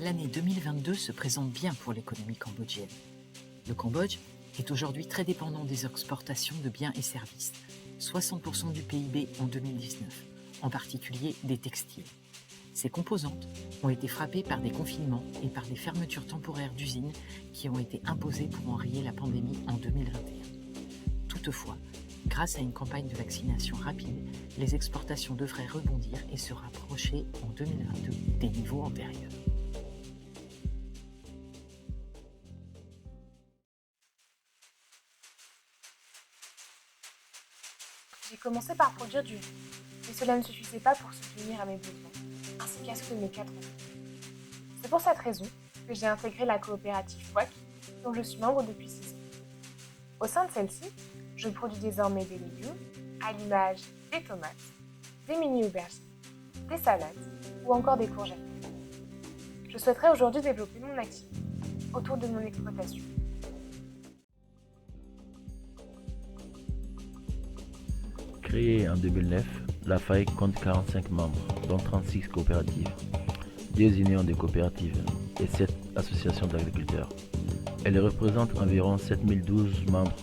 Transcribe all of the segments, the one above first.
l'année 2022 se présente bien pour l'économie cambodgienne. Le Cambodge est aujourd'hui très dépendant des exportations de biens et services, 60% du PIB en 2019, en particulier des textiles. Ces composantes ont été frappées par des confinements et par des fermetures temporaires d'usines qui ont été imposées pour enrayer la pandémie en 2021. Toutefois, grâce à une campagne de vaccination rapide, les exportations devraient rebondir et se rapprocher en 2022 des niveaux antérieurs. J'ai commencé par produire du riz, mais cela ne suffisait pas pour subvenir à mes besoins, ainsi qu'à ceux de mes 4 enfants. C'est pour cette raison que j'ai intégré la coopérative WAC, dont je suis membre depuis 6 ans. Au sein de celle-ci, je produis désormais des légumes, à l'image des tomates, des mini-aubergines, des salades ou encore des courgettes. Je souhaiterais aujourd'hui développer mon activité autour de mon exploitation. Créée en 2009, la FAEC compte 45 membres, dont 36 coopératives, 2 unions de coopératives et 7 associations d'agriculteurs. Elle représente environ 7012 membres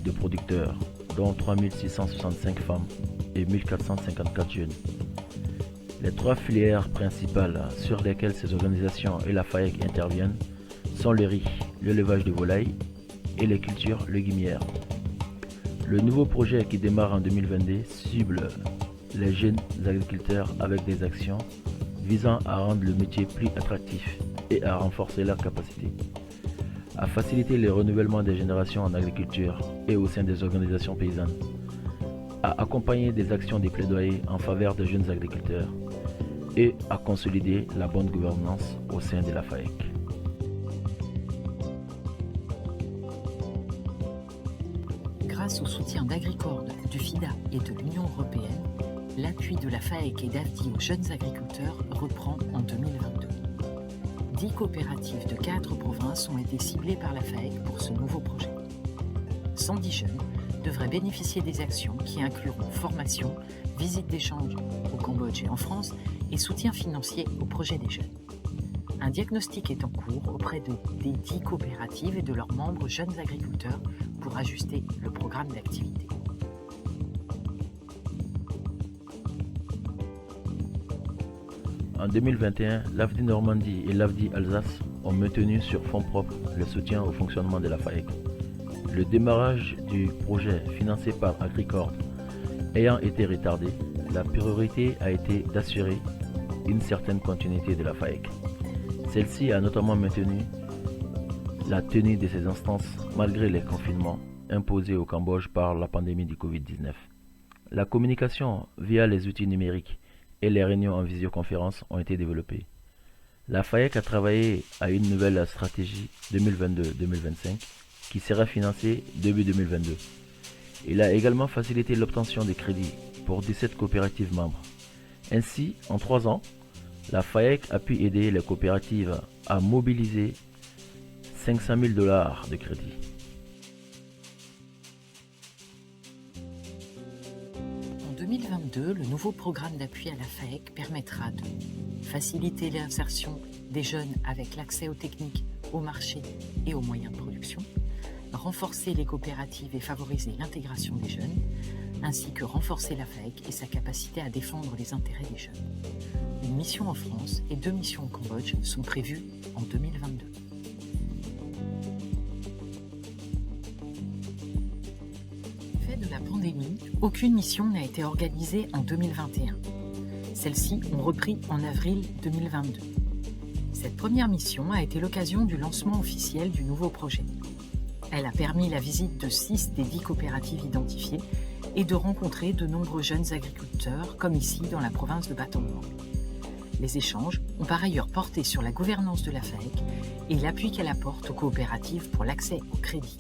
de producteurs, dont 3665 femmes et 1454 jeunes. Les 3 filières principales sur lesquelles ces organisations et la FAEC interviennent sont le riz, l'élevage de volailles et les cultures légumières. Le nouveau projet qui démarre en 2022 cible les jeunes agriculteurs avec des actions visant à rendre le métier plus attractif et à renforcer leurs capacités, à faciliter le renouvellement des générations en agriculture et au sein des organisations paysannes, à accompagner des actions de plaidoyer en faveur des jeunes agriculteurs et à consolider la bonne gouvernance au sein de la FAEC. Grâce au soutien d'Agricord, du FIDA et de l'Union européenne, l'appui de la FAEC et d'AFDI aux jeunes agriculteurs reprend en 2022. 10 coopératives de 4 provinces ont été ciblées par la FAEC pour ce nouveau projet. 110 jeunes devraient bénéficier des actions qui incluront formation, visite d'échange au Cambodge et en France et soutien financier au projet des jeunes. Un diagnostic est en cours auprès des 10 coopératives et de leurs membres jeunes agriculteurs pour ajuster le programme d'activité. En 2021, l'AFDI Normandie et l'AFDI Alsace ont maintenu sur fonds propres le soutien au fonctionnement de la FAEC. Le démarrage du projet financé par Agricord ayant été retardé, la priorité a été d'assurer une certaine continuité de la FAEC. Celle-ci a notamment maintenu la tenue de ces instances malgré les confinements imposés au Cambodge par la pandémie du Covid-19. La communication via les outils numériques et les réunions en visioconférence ont été développées. La FAEC a travaillé à une nouvelle stratégie 2022-2025 qui sera financée début 2022. Il a également facilité l'obtention des crédits pour 17 coopératives membres. Ainsi, en 3 ans, la FAEC a pu aider les coopératives à mobiliser $500 000 de crédit. En 2022, le nouveau programme d'appui à la FAEC permettra de faciliter l'insertion des jeunes avec l'accès aux techniques, au marché et aux moyens de production, renforcer les coopératives et favoriser l'intégration des jeunes, ainsi que renforcer la FAEC et sa capacité à défendre les intérêts des jeunes. Une mission en France et 2 missions au Cambodge sont prévues en 2022. Du fait de la pandémie, aucune mission n'a été organisée en 2021. Celles-ci ont repris en avril 2022. Cette première mission a été l'occasion du lancement officiel du nouveau projet. Elle a permis la visite de 6 des 10 coopératives identifiées et de rencontrer de nombreux jeunes agriculteurs, comme ici dans la province de Battambang. Les échanges ont par ailleurs porté sur la gouvernance de la FAEC et l'appui qu'elle apporte aux coopératives pour l'accès au crédit.